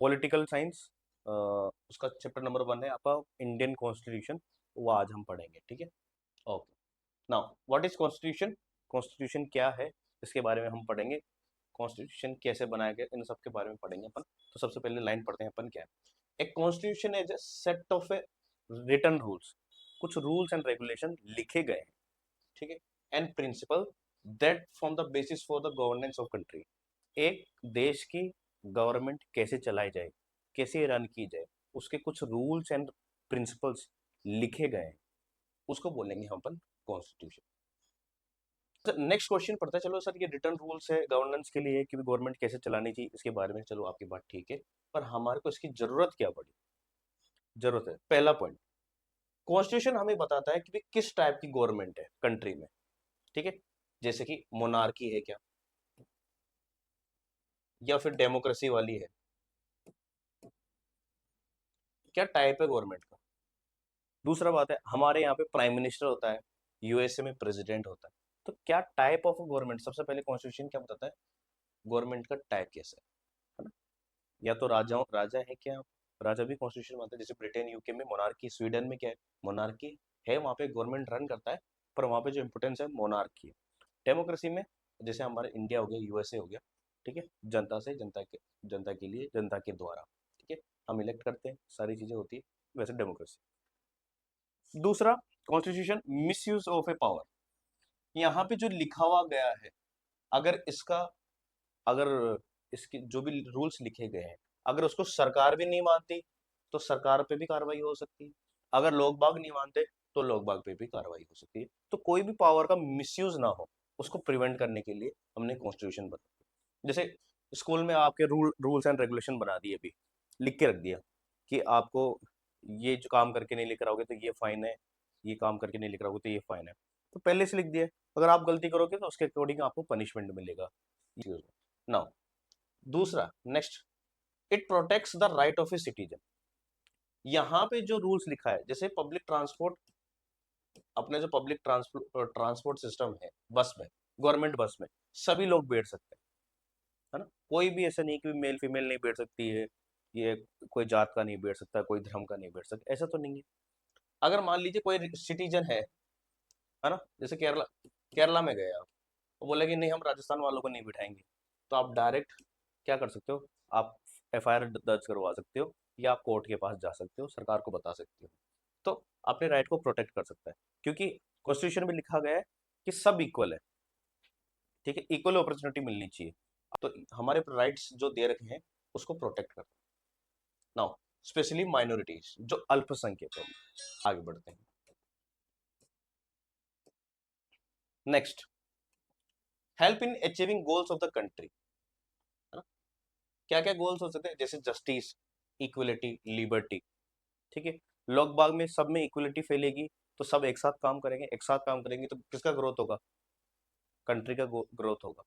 Political science, उसका chapter number 1 है आपका इंडियन कॉन्स्टिट्यूशन, वो आज हम पढ़ेंगे, ठीक है। Okay, now what is constitution, constitution क्या है इसके बारे में हम पढ़ेंगे, कॉन्स्टिट्यूशन कैसे बनाया गया इन सब के बारे में पढ़ेंगे अपन। तो सबसे पहले लाइन पढ़ते हैं अपन, क्या है। एक constitution is a set of a written rules, कुछ रूल्स एंड रेगुलेशन लिखे गए हैं, ठीक है, and principle that form the basis for the governance of country. एक देश की गवर्नमेंट कैसे चलाई जाए, कैसे रन की जाए, उसके कुछ रूल्स एंड प्रिंसिपल्स लिखे गए हैं, उसको बोलेंगे हम अपन कॉन्स्टिट्यूशन। नेक्स्ट क्वेश्चन पढ़ता है, चलो सर ये रिटर्न रूल्स है गवर्नेंस के लिए कि गवर्नमेंट कैसे चलानी चाहिए इसके बारे में, चलो आपकी बात ठीक है, पर हमारे को इसकी जरूरत क्या पड़ी, जरूरत है। पहला पॉइंट, कॉन्स्टिट्यूशन हमें बताता है कि भी किस टाइप की गवर्नमेंट है कंट्री में, ठीक है, जैसे कि मोनार्की है क्या, या फिर डेमोक्रेसी वाली है, क्या टाइप है गवर्नमेंट का। दूसरा बात है, हमारे यहाँ पे प्राइम मिनिस्टर होता है, यूएसए में प्रेसिडेंट होता है, तो क्या टाइप ऑफ गवर्नमेंट, सबसे पहले कॉन्स्टिट्यूशन क्या बताता है, गवर्नमेंट का टाइप कैसा है ना। या तो राजा है क्या, राजा भी कॉन्स्टिट्यूशन मानता है, जैसे ब्रिटेन यूके में मोनार्की, स्वीडन में क्या है, मोनार्की है, वहाँ पे गवर्नमेंट रन करता है, पर वहाँ पे जो इंपोर्टेंस है मोनार्की है। डेमोक्रेसी में जैसे हमारे इंडिया हो गया, यूएसए हो गया, ठीक है, जनता से, जनता के लिए, जनता के द्वारा, ठीक है, हम इलेक्ट करते हैं, सारी चीजें होती है, वैसे डेमोक्रेसी। दूसरा, constitution misuse of A power, यहाँ पे जो लिखा हुआ गया है, अगर इसका, अगर इसके जो भी रूल्स लिखे गए हैं, अगर उसको सरकार भी नहीं मानती तो सरकार पे भी कार्रवाई हो सकती है, अगर लोग बाग नहीं मानते तो लोग बाग पे भी कार्रवाई हो सकती है। तो कोई भी पावर का मिसयूज ना हो, उसको प्रिवेंट करने के लिए हमने कॉन्स्टिट्यूशन बना। जैसे स्कूल में आपके रूल्स एंड रेगुलेशन बना दिए, अभी लिख के रख दिया कि आपको ये जो काम करके नहीं लेकर आओगे तो ये फाइन है, ये काम करके नहीं लेकर आओगे तो ये फाइन है, तो पहले से लिख दिया, अगर आप गलती करोगे तो उसके अकॉर्डिंग आपको पनिशमेंट मिलेगा। नाउ दूसरा, next, it protects the right of a citizen. यहाँ पे जो रूल्स लिखा है, जैसे पब्लिक ट्रांसपोर्ट, अपने जो पब्लिक ट्रांसपोर्ट सिस्टम है, बस में, गवर्नमेंट बस में सभी लोग बैठ सकते हैं, है ना, कोई भी ऐसा नहीं कि मेल फीमेल नहीं बैठ सकती है, ये कोई जात का नहीं बैठ सकता, कोई धर्म का नहीं बैठ सकता, ऐसा तो नहीं है। अगर मान लीजिए कोई सिटीजन है ना, जैसे केरला, केरला में गए आप, वो बोले कि नहीं हम राजस्थान वालों को नहीं बिठाएंगे, तो आप डायरेक्ट क्या कर सकते हो, आप एफआईआर दर्ज करवा सकते हो, या आप कोर्ट के पास जा सकते हो, सरकार को बता सकते हो, तो अपने राइट को प्रोटेक्ट कर सकता है, क्योंकि कॉन्स्टिट्यूशन में लिखा गया है कि सब इक्वल है, ठीक है, इक्वल अपॉर्चुनिटी मिलनी चाहिए, तो हमारे राइट्स जो दे रखे हैं उसको प्रोटेक्ट करते हैं। नाउ स्पेशली माइनॉरिटीज, जो अल्पसंख्यक है। आगे बढ़ते हैं, next, help in achieving goals of the country, है ना, क्या क्या गोल्स हो सकते हैं, जैसे जस्टिस, इक्वलिटी, लिबर्टी, ठीक है, लोग बाग में सब में इक्वलिटी फैलेगी तो सब एक साथ काम करेंगे, एक साथ काम करेंगे तो किसका ग्रोथ होगा, कंट्री का ग्रोथ होगा,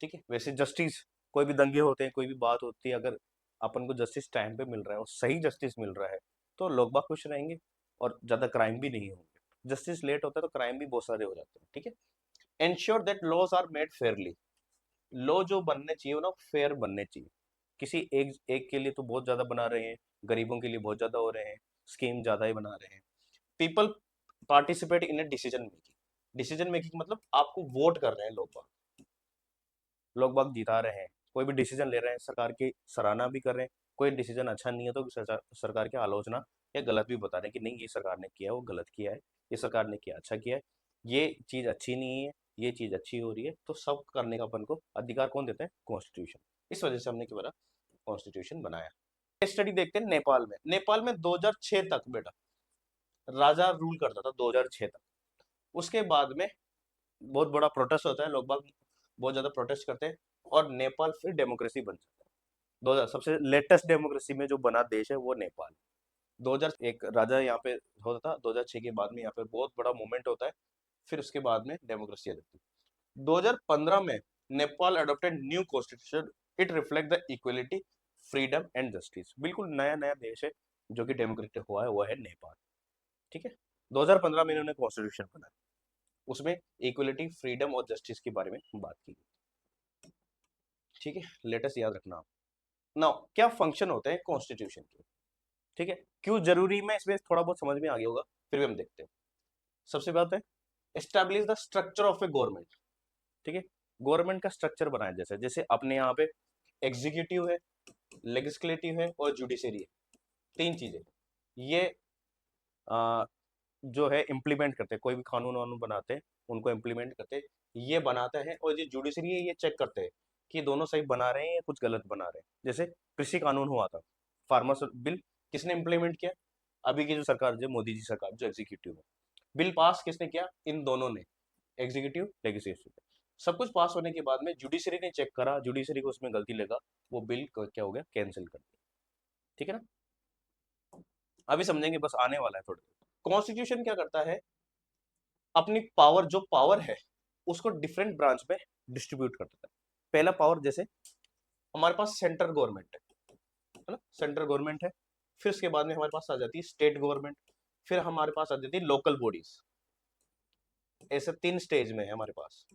ठीक है। वैसे जस्टिस, कोई भी दंगे होते हैं, कोई भी बात होती है, अगर अपन को जस्टिस टाइम पे मिल रहा है और सही जस्टिस मिल रहा है तो लोग बाग खुश रहेंगे और ज्यादा क्राइम भी नहीं होंगे। जस्टिस लेट होता है तो क्राइम भी बहुत सारे हो जाते हैं, ठीक है। Ensure that laws are made fairly, law जो बनने चाहिए वो ना फेयर बनने चाहिए, किसी एक एक के लिए तो बहुत ज्यादा बना रहे हैं, गरीबों के लिए बहुत ज्यादा हो रहे हैं, स्कीम ज्यादा ही बना रहे हैं। People participate in a decision making, decision making मतलब आपको वोट कर रहे हैं लोग बाग, लोग बाग जिता रहे हैं, कोई भी डिसीजन ले रहे हैं, सरकार की सराहना भी कर रहे हैं, कोई डिसीजन अच्छा नहीं है तो सरकार की आलोचना या गलत भी बता रहे हैं कि नहीं ये सरकार ने किया है वो गलत किया है, ये सरकार ने किया अच्छा किया है, ये चीज अच्छी नहीं है, ये चीज अच्छी हो रही है, तो सब करने का अपन को अधिकार कौन देता है, कॉन्स्टिट्यूशन। इस वजह से हमने क्या बना, कॉन्स्टिट्यूशन बनाया। स्टडी देखते हैं नेपाल में, नेपाल में 2006 तक बेटा राजा रूल करता था, 2006 तक। उसके बाद में बहुत बड़ा प्रोटेस्ट होता है, लोग बाग बहुत ज्यादा प्रोटेस्ट करते हैं और नेपाल फिर डेमोक्रेसी बन जाता है। 2000 सबसे लेटेस्ट डेमोक्रेसी में जो बना देश है वो नेपाल। 2001 राजा यहाँ पे होता था, 2006 के बाद में यहाँ पे बहुत बड़ा मूवमेंट होता है, फिर उसके बाद में डेमोक्रेसी आ जाती है। 2015 में Nepal adopted new constitution, it reflect the equality, freedom and justice, बिल्कुल नया नया देश है जो कि डेमोक्रेटिक हुआ है, वो है नेपाल, ठीक है। 2015 में इन्होंने कॉन्स्टिट्यूशन बनाया, उसमें इक्वलिटी, फ्रीडम और जस्टिस के बारे में बात की, ठीक है, लेटेस्ट याद रखना आप। ना क्या फंक्शन होते हैं कॉन्स्टिट्यूशन के, ठीक है, क्यों जरूरी में इसमें थोड़ा बहुत समझ में आ गया होगा, फिर भी हम देखते हैं। सबसे बात है establish the structure of a government, ठीक है, गवर्नमेंट का स्ट्रक्चर बनाया, जैसे जैसे अपने यहाँ पे एग्जीक्यूटिव है, लेजिस्लेटिव है और जुडिशरी है, तीन चीजें ये जो है इम्प्लीमेंट करते हैं, कोई भी कानून वानून बनाते हैं उनको इम्प्लीमेंट करते हैं, ये बनाते हैं, और ये जुडिशरी है ये चेक करते हैं कि दोनों सही बना रहे हैं या कुछ गलत बना रहे हैं। जैसे कृषि कानून हुआ था, फार्मर्स बिल, किसने इम्प्लीमेंट किया, अभी की जो सरकार, जो मोदी जी सरकार, जो एग्जीक्यूटिव है, बिल पास किसने किया, इन दोनों ने, एग्जीक्यूटिव लेजिस्लेटिव। सब कुछ पास होने के बाद में जुडिशरी ने चेक करा, जुडिशरी को उसमें गलती लगा, वो बिल क्या हो गया, कैंसिल कर दिया, ठीक है ना। अभी समझेंगे, बस आने वाला है थोड़ा। कॉन्स्टिट्यूशन क्या करता है, अपनी पावर, जो पावर है उसको डिफरेंट ब्रांच में डिस्ट्रीब्यूट कर देता है। पहला पावर, जैसे हमारे पास सेंट्रल गवर्नमेंट है ना, सेंट्रल गवर्नमेंट है, फिर उसके बाद में हमारे पास आ जाती है स्टेट गवर्नमेंट, फिर हमारे पास आ जाती है लोकल बॉडीज, ऐसे तीन स्टेज में है हमारे पास,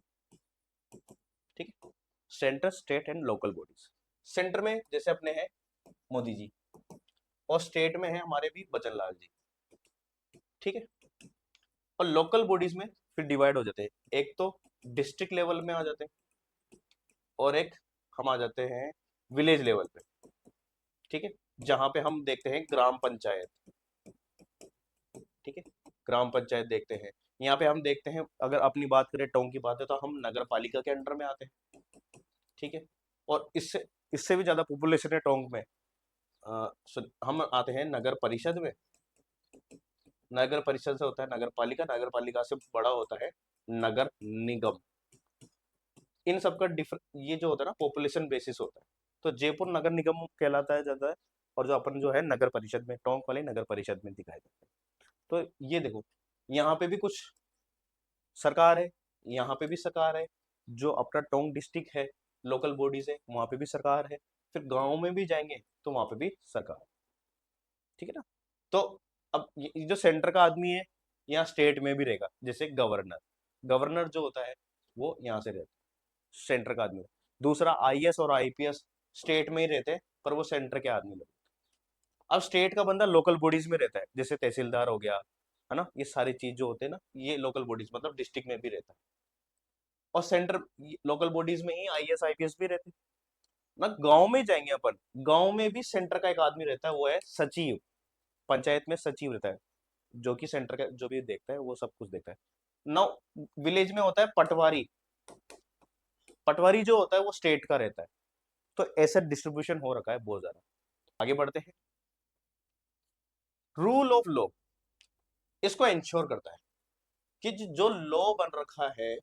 ठीक है, centre, state and local bodies. Centre में जैसे अपने हैं मोदी जी, और स्टेट में है हमारे भी बचन लाल जी, ठीक है, और लोकल बॉडीज में फिर डिवाइड हो जाते हैं, एक तो डिस्ट्रिक्ट लेवल में आ जाते हैं, और एक हम आ जाते हैं विलेज लेवल पे, ठीक है, जहां पे हम देखते हैं ग्राम पंचायत, ठीक है, ग्राम पंचायत देखते हैं। यहाँ पे हम देखते हैं, अगर अपनी बात करें टाउन की बात है, तो हम नगर पालिका के अंडर में आते हैं, ठीक है, और इससे इससे भी ज्यादा पॉपुलेशन है टाउन में, हम आते हैं नगर परिषद में। नगर परिषद से होता है नगर पालिका, नगर पालिका से बड़ा होता है नगर निगम। इन सबका ये जो होता है ना पॉपुलेशन बेसिस होता है, तो जयपुर नगर निगम कहलाता है ज्यादा है, और जो अपन जो है नगर परिषद में, टोंक वाले नगर परिषद में दिखाई देते हैं। तो ये देखो, यहाँ पे भी कुछ सरकार है, यहाँ पे भी सरकार है, जो अपना टोंक डिस्ट्रिक्ट है, लोकल बॉडीज है, वहां पे भी सरकार है, फिर गाँव में भी जाएंगे तो वहां पे भी सरकार, ठीक है ना। तो अब ये जो सेंटर का आदमी है, यहाँ स्टेट में भी रहेगा, जैसे गवर्नर, गवर्नर जो होता है वो यहाँ से रहता है, सेंटर का आदमी। दूसरा आईएएस और आईपीएस स्टेट में ही रहते हैं, पर वो सेंटर के आदमी लोग। अब स्टेट का बंदा लोकल बॉडीज में रहता है, जैसे तहसीलदार हो गया, है ना, ये सारी चीज जो होते हैं ना, ये लोकल बॉडीज मतलब डिस्ट्रिक्ट में भी रहता है, और सेंटर लोकल बॉडीज में ही आईएएस आईपीएस भी रहते हैं ना। गांव में जाएंगे अपन, गांव में भी सेंटर का एक आदमी रहता है, वो है सचिव, पंचायत में सचिव रहता है, जो कि सेंटर का जो भी देखता है वो सब कुछ देखता है। नौ विलेज में होता है पटवारी, पटवारी जो होता है वो स्टेट का रहता है। तो ऐसा डिस्ट्रीब्यूशन हो रखा है बहुत ज्यादा। आगे बढ़ते हैं, रूल ऑफ लॉ इसको इंश्योर करता है कि जो लॉ बन रखा है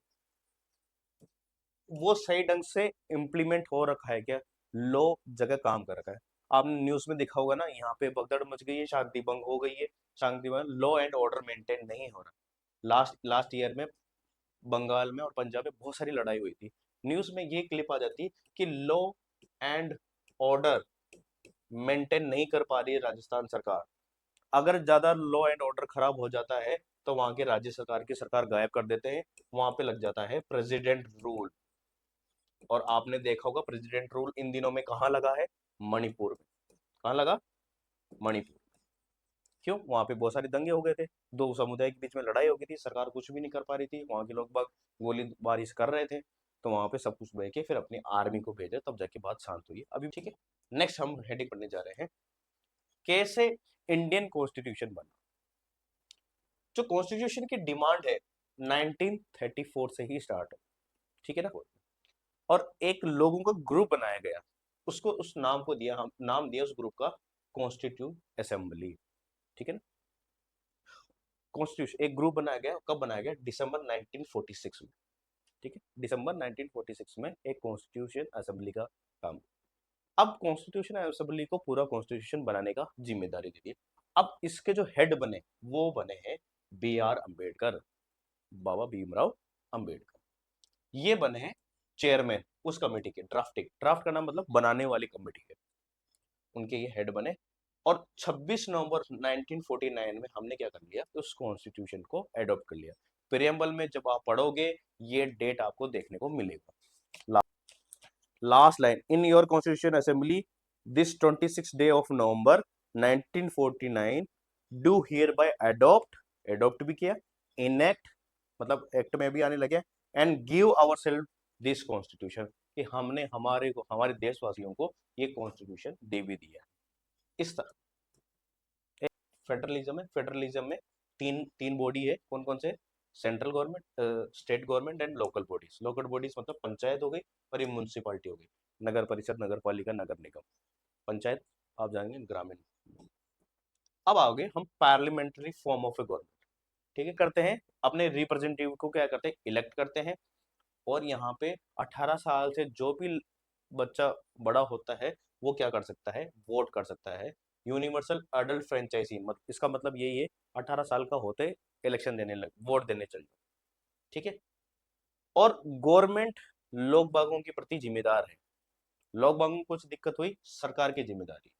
वो सही ढंग से इम्प्लीमेंट हो रखा है क्या, लॉ जगह काम कर रखा है। आपने न्यूज में देखा होगा ना, यहाँ पे भगदड़ मच गई है, शांति भंग हो गई है, शांति भंग, लॉ एंड ऑर्डर मेंटेन नहीं हो रहा। लास्ट लास्ट ईयर में बंगाल में और पंजाब में बहुत सारी लड़ाई हुई थी, न्यूज में ये क्लिप आ जाती कि लॉ एंड ऑर्डर मेंटेन नहीं कर पा रही है राजस्थान सरकार। अगर ज्यादा लॉ एंड ऑर्डर खराब हो जाता है तो वहां के राज्य सरकार की सरकार गायब कर देते हैं, वहां पे लग जाता है प्रेसिडेंट रूल। और आपने देखा होगा प्रेसिडेंट रूल इन दिनों में कहाँ लगा है, मणिपुर में। कहाँ लगा, मणिपुर। क्यों, वहां पे बहुत सारे दंगे हो गए थे, दो समुदाय के बीच में लड़ाई हो गई थी, सरकार कुछ भी नहीं कर पा रही थी, वहां के लोग बाग गोलीबारी कर रहे थे, तो वहां पे सब कुछ बह के फिर अपनी आर्मी को भेजा, तब जाके बात शांत हुई अभी, ठीक है। नेक्स्ट हम हेडिंग पढ़ने जा रहे हैं, कैसे इंडियन कॉन्स्टिट्यूशन बना। जो कॉन्स्टिट्यूशन की डिमांड है 1934 से ही स्टार्ट है, ठीक है ना, और एक लोगों का ग्रुप बनाया गया, उसको उस नाम को दिया, हम नाम दिया उस ग्रुप का कॉन्स्टिट्यूट असेंबली, ठीक है ना। कॉन्स्टिट्यूशन एक ग्रुप बनाया गया, कब बनाया गया, दिसंबर 1946 में, ठीक है, दिसंबर 1946 में एक कॉन्स्टिट्यूशन असेंबली का काम। अब कॉन्स्टिट्यूशन असेंबली को पूरा कॉन्स्टिट्यूशन बनाने का जिम्मेदारी दे दी। अब इसके जो हेड बने वो बने हैं बी आर अम्बेडकर, बाबा भीमराव अम्बेडकर, ये बने हैं चेयरमैन उस कमेटी के, ड्राफ्टिंग, ड्राफ्ट का नाम मतलब बनाने वाली कमेटी के, उनके ये हेड बने। और 26 नवंबर 1949 में हमने क्या कर लिया, उस कॉन्स्टिट्यूशन को एडॉप्ट कर लिया। प्रियम्बल में जब आप पढ़ोगे ये डेट आपको देखने को मिलेगा, last line, in your constitution assembly this 26 of November 1949 do hereby adopt भी किया, इनेक्ट मतलब एक्ट में भी आने लगे, and give our self this constitution, कि हमने हमारे देशवासियों को ये कॉन्स्टिट्यूशन दे भी दिया। इस तरह फेडरलिज्म है, फेडरलिज्म में तीन तीन बॉडी है, कौन कौन से? Central government, state government and local bodies. Local bodies मतलब पंचायत हो गई और ये म्यूनसिपालिटी हो गई, नगर परिषद, नगर पालिका, नगर निगम। पंचायत आप जानेंगे ग्रामीण। अब आओगे हम parliamentary form of a government. ठीक है, करते हैं अपने रिप्रेजेंटेटिव को क्या करते हैं, इलेक्ट करते हैं। और यहाँ पे 18 साल से जो भी बच्चा बड़ा होता है वो क्या कर सकता है, वोट कर सकता है। यूनिवर्सल अडल्ट फ्रेंचाइजी, इसका मतलब यही है 18 साल का होते इलेक्शन देने लग, वोट देने चल जाओ। ठीक है, और गवर्नमेंट लोग बागों के प्रति जिम्मेदार है। लोग बागों को कुछ दिक्कत हुई, सरकार की जिम्मेदारी।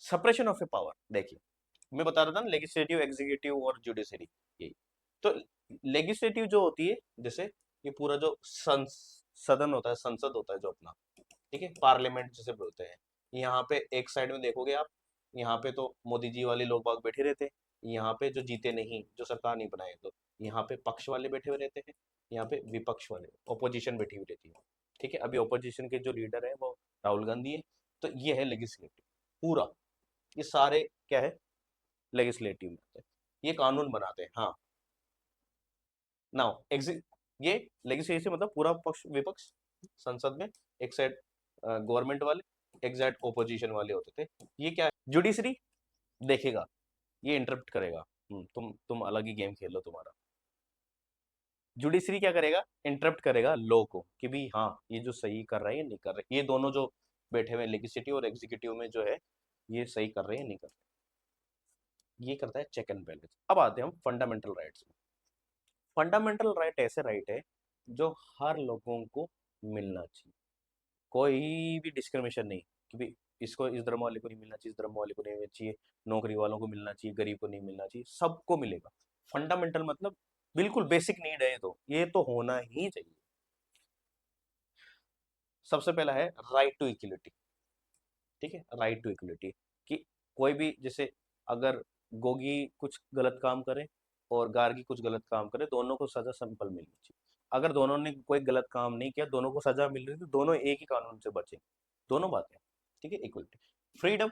सेपरेशन ऑफ ए पावर, देखिए मैं बता रहा था ना, लेजिस्लेटिव, एग्जीक्यूटिव और जुडिशरी, यही। तो लेजिस्लेटिव जो होती है, जैसे ये पूरा जो सदन होता है, संसद होता है जो अपना, ठीक है, पार्लियामेंट जिसे बोलते हैं। यहाँ पे एक साइड में देखोगे आप, यहाँ पे तो मोदी जी वाले लोग बाग बैठे रहते हैं। यहाँ पे जो जीते नहीं, जो सरकार नहीं बनाए, तो यहाँ पे पक्ष वाले बैठे हुए रहते हैं, यहाँ पे विपक्ष वाले, ओपोजिशन बैठी हुई रहती है। ठीक है, अभी ओपोजिशन के जो लीडर है वो राहुल गांधी है। तो ये है लेजिस्लेटिव पूरा, ये सारे क्या है, लेजिस्लेटिव में होते हैं, ये कानून बनाते हैं। हाँ, नाउ एग्जिट, ये लेजिस्लेटिव मतलब पूरा पक्ष विपक्ष संसद में, एक साइड गवर्नमेंट वाले, एक साइड ओपोजिशन वाले होते थे। ये क्या है, जुडिशरी देखेगा, ये इंटरप्ट करेगा। तुम अलग ही गेम खेल लो तुम्हारा। जुडिशरी क्या करेगा, इंटरप्ट करेगा लॉ को, कि भी हाँ ये जो सही कर रहे हैं नहीं कर रहे, ये दोनों जो बैठे हुए लेजिस्लेटिव और एग्जीक्यूटिव में जो है, ये सही कर रहे हैं नहीं कर रहे, ये करता है चेक एंड बैलेंस। अब आते हैं हम फंडामेंटल राइट्स में। फंडामेंटल राइट ऐसे राइट है जो हर लोगों को मिलना चाहिए, कोई भी डिस्क्रिमिनेशन नहीं, कि भी इसको इस धर्म वाले को नहीं मिलना चाहिए, इस धर्म वाले को नहीं मिलना चाहिए, नौकरी वालों को मिलना चाहिए, गरीब को नहीं मिलना चाहिए, सबको मिलेगा। फंडामेंटल मतलब बिल्कुल बेसिक नीड है, ये तो होना ही चाहिए। सबसे पहला है राइट टू इक्वलिटी। ठीक है, राइट टू इक्वलिटी, कि कोई भी, जैसे अगर गोगी कुछ गलत काम करे और गार्गी कुछ गलत काम करे, दोनों को सजा सिंपल मिलनी चाहिए। अगर दोनों ने कोई गलत काम नहीं किया, दोनों को सजा मिल रही, तो दोनों एक ही कानून से बचे, दोनों बातें। ठीक है, इक्वलिटी। फ्रीडम,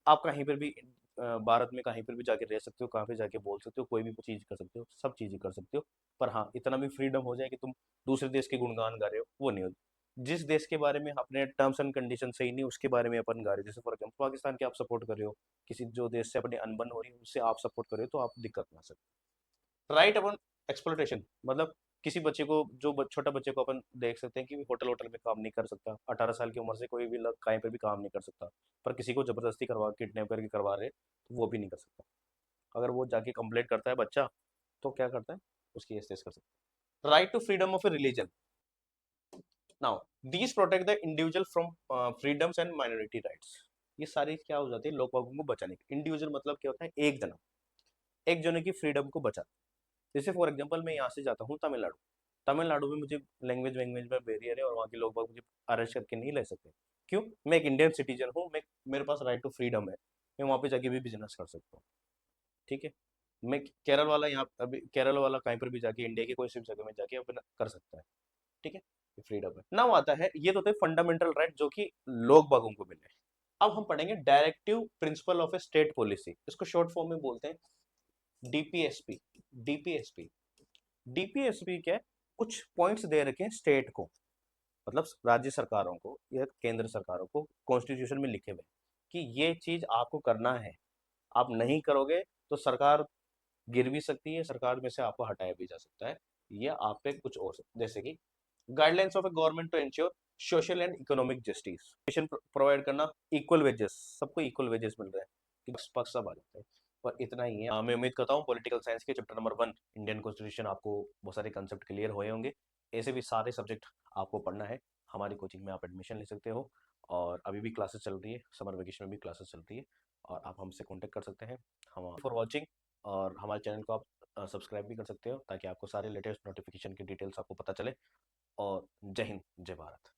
आप कहीं पर भी भारत में कहीं पर भी जाके रह सकते हो, कहाँ पे जाके बोल सकते हो, कोई भी चीज कर सकते हो, सब चीजें कर सकते हो। पर हाँ, इतना भी फ्रीडम हो जाए कि तुम दूसरे देश के गुणगान गा रहे हो, वो नहीं हो। जिस देश के बारे में अपने टर्म्स एंड कंडीशन सही नहीं, उसके बारे में अपन गा रहे हो, जैसे फॉर एग्जाम्पल पाकिस्तान के आप सपोर्ट कर रहे हो, किसी जो देश से अपनी अनबन हो रही है उससे आप सपोर्ट कर रहे हो, तो आप दिक्कत में आ सकते। राइट अपन एक्सप्लोइटेशन, मतलब किसी बच्चे को, जो छोटा बच्चे को अपन देख सकते हैं कि होटल होटल में काम नहीं कर सकता, 18 साल की उम्र से कोई भी लोग कहीं पे भी काम नहीं कर सकता, पर किसी को जबरदस्ती करवा, किडनैप करके करवा रहे, तो वो भी नहीं कर सकता। अगर वो जाके कंप्लेंट करता है बच्चा, तो क्या करता है, उसकी केस कर सकता है। Right to freedom of a religion, now these protect the individual from freedoms and minority rights. ये सारी क्या हो जाती है, लोग बागों को बचाने की। इंडिविजुअल मतलब क्या होता है, एक जने की फ्रीडम को बचा। जैसे फॉर एग्जांपल मैं यहाँ से जाता हूँ तमिलनाडु, तमिलनाडु में मुझे लैंग्वेज वैंग्वेज में बैरियर है और वहाँ के लोग बाग मुझे अरेस्ट करके नहीं ले सकते। क्यों? मैं एक इंडियन सिटीजन हूँ, मैं, मेरे पास राइट टू फ्रीडम है, मैं वहाँ पे जाके भी बिजनेस कर सकता हूँ। ठीक है, मैं केरल वाला, यहाँ अभी केरल वाला कहीं पर भी जाके, इंडिया की कोई सी भी जगह में जाके अपना कर सकता है। ठीक है, ये फ्रीडम है। नाउ आता है, ये तो थे फंडामेंटल राइट जो कि लोग बागों को मिले। अब हम पढ़ेंगे directive principle of A state policy, इसको शॉर्ट फॉर्म में बोलते हैं डीपीएसपी। डीपीएसपी, डीपीएसपी क्या है, कुछ पॉइंट्स दे रखे हैं स्टेट को, मतलब राज्य सरकारों को या केंद्र सरकारों को, कॉन्स्टिट्यूशन में लिखे हुए कि ये चीज आपको करना है, आप नहीं करोगे तो सरकार गिर भी सकती है, सरकार में से आपको हटाया भी जा सकता है, या आप पे कुछ और जैसे कि guidelines of a government to ensure social and economic justice, provide करना, इक्वल वेजेस, सबको इक्वल वेजेस मिल रहे हैं, कि पक्ष सब आ जाते हैं। पर इतना ही है। मैं उम्मीद करता हूँ पॉलिटिकल साइंस के चैप्टर नंबर 1 इंडियन कॉन्स्टिट्यूशन आपको बहुत सारे कंसेप्ट क्लियर हुए होंगे। ऐसे भी सारे सब्जेक्ट आपको पढ़ना है, हमारी कोचिंग में आप एडमिशन ले सकते हो, और अभी भी क्लासेस चल रही है, समर वेकेशन में भी क्लासेस चल रही है, और आप हमसे कॉन्टेक्ट कर सकते हैं। हम फॉर वॉचिंग, और हमारे चैनल को आप सब्सक्राइब भी कर सकते हो, ताकि आपको सारे लेटेस्ट नोटिफिकेशन की डिटेल्स आपको पता चले। और जय हिंद, जय भारत।